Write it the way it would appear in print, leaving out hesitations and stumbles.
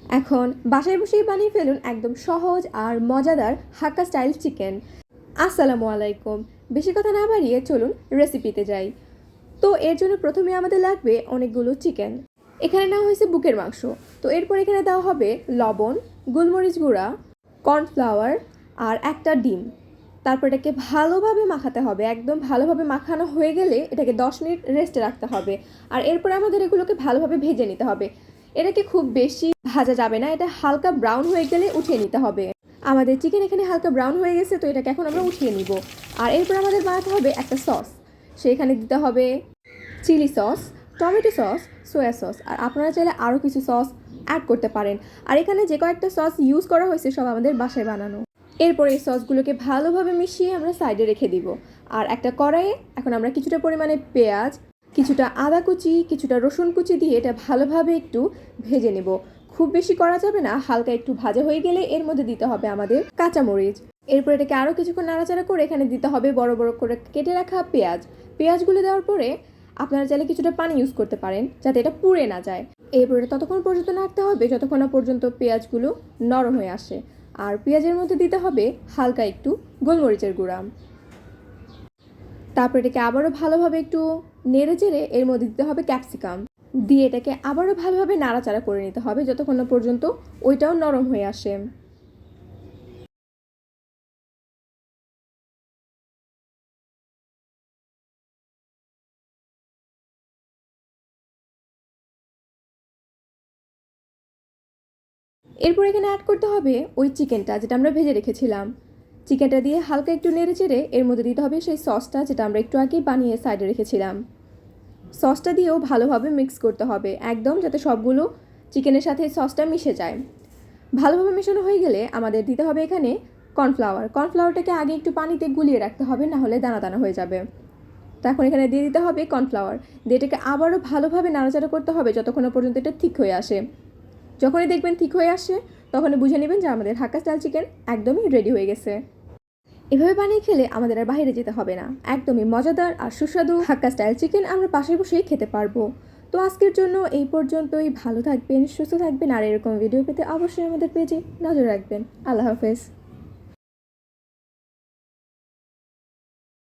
এখন বাসায় বসেই বানিয়ে ফেলুন একদম সহজ আর মজাদার হাক্কা স্টাইল চিকেন। আসসালামু আলাইকুম। বেশি কথা না বাড়িয়ে চলুন রেসিপিতে যাই। তো এর জন্য প্রথমে আমাদের লাগবে অনেকগুলো চিকেন। এখানে নেওয়া হয়েছে বুকের মাংস। তো এরপর এখানে দেওয়া হবে লবণ, গোলমরিচ গুঁড়া, কর্নফ্লাওয়ার আর একটা ডিম। তারপর এটাকে ভালোভাবে মাখাতে হবে। একদম ভালোভাবে মাখানো হয়ে গেলে এটাকে 10 মিনিট রেস্টে রাখতে হবে। আর এরপর আমাদের এগুলোকে ভালোভাবে ভেজে নিতে হবে। এটাকে খুব বেশি ভাজা যাবে না, এটা হালকা ব্রাউন হয়ে গেলে উঠিয়ে নিতে হবে। আমাদের চিকেন এখানে হালকা ব্রাউন হয়ে গেছে, তো এটাকে এখন আমরা উঠিয়ে নিব। আর এরপর আমাদের বানাতে হবে একটা সস। সেখানে দিতে হবে chilli sauce, tomato sauce, soya sauce, আর আপনারা চাইলে আরও কিছু সস অ্যাড করতে পারেন। আর এখানে যে কয়েকটা সস ইউজ করা হয়েছে সব আমাদের বাসায় বানানো। এরপর এই সসগুলোকে ভালোভাবে মিশিয়ে আমরা সাইডে রেখে দিব। আর একটা কড়াইয়ে এখন আমরা কিছুটা পরিমাণে পেঁয়াজ, কিছুটা আদা কুচি, কিছুটা রসুন কুচি দিয়ে এটা ভালোভাবে একটু ভেজে নেব। খুব বেশি করা যাবে না, হালকা একটু ভাজা হয়ে গেলে এর মধ্যে দিতে হবে আমাদের কাঁচামরিচ। এরপর এটাকে আরও কিছুক্ষণ নাড়াচাড়া করে এখানে দিতে হবে বড় বড় করে কেটে রাখা পেঁয়াজগুলো দেওয়ার পরে আপনারা চাইলে কিছুটা পানি ইউজ করতে পারেন যাতে এটা পুড়ে না যায়। এরপরে ততক্ষণ পর্যন্ত নাড়তে হবে যতক্ষণ না পর্যন্ত পেঁয়াজগুলো নরম হয়ে আসে। আর পেঁয়াজের মধ্যে দিতে হবে হালকা একটু গোলমরিচের গুঁড়া। তারপর এটাকে আবারও ভালোভাবে একটু নেড়ে চেড়ে এর মধ্যে দিতে হবে ক্যাপসিকাম দিয়ে এটাকে আবারও ভালোভাবে নাড়াচাড়া করে নিতে হবে যতক্ষণ না পর্যন্ত ওইটাও নরম হয়ে আসে। এরপর এখানে অ্যাড করতে হবে ওই চিকেনটা যেটা আমরা ভেজে রেখেছিলাম। চিকেনটা দিয়ে হালকা একটু নেড়ে চেড়ে এর মধ্যে দিতে হবে সেই সসটা যেটা আমরা একটু আগে বানিয়ে সাইডে রেখেছিলাম। সসটা দিয়েও ভালোভাবে মিক্স করতে হবে একদম, যাতে সবগুলো চিকেনের সাথে সসটা মিশে যায়। ভালোভাবে মেশানো হয়ে গেলে আমাদের দিতে হবে এখানে কর্নফ্লাওয়ারটাকে আগে একটু পানিতে গুলিয়ে রাখতে হবে, না হলে দানা দানা হয়ে যাবে। তখন এখানে দিয়ে দিতে হবে কর্নফ্লাওয়ার দিয়ে এটাকে আবারও ভালোভাবে নাড়াচাড়া করতে হবে যতক্ষণ পর্যন্ত এটা ঠিক হয়ে আসে। যখনই দেখবেন ঠিক হয়ে আসে তখনই বুঝে নেবেন যে আমাদের হাক্কা স্টাইল চিকেন একদমই রেডি হয়ে গেছে। এভাবে বানিয়ে খেলে আমাদের আর বাইরে যেতে হবে না। একদমই মজাদার আর সুস্বাদু হাক্কা স্টাইল চিকেন আমরা পাশে বসেই খেতে পারবো। তো আজকের জন্য এই পর্যন্তই। ভালো থাকবেন, সুস্থ থাকবেন, আর এরকম ভিডিও পেতে অবশ্যই আমাদের পেজে নজর রাখবেন। আল্লাহ হাফেজ।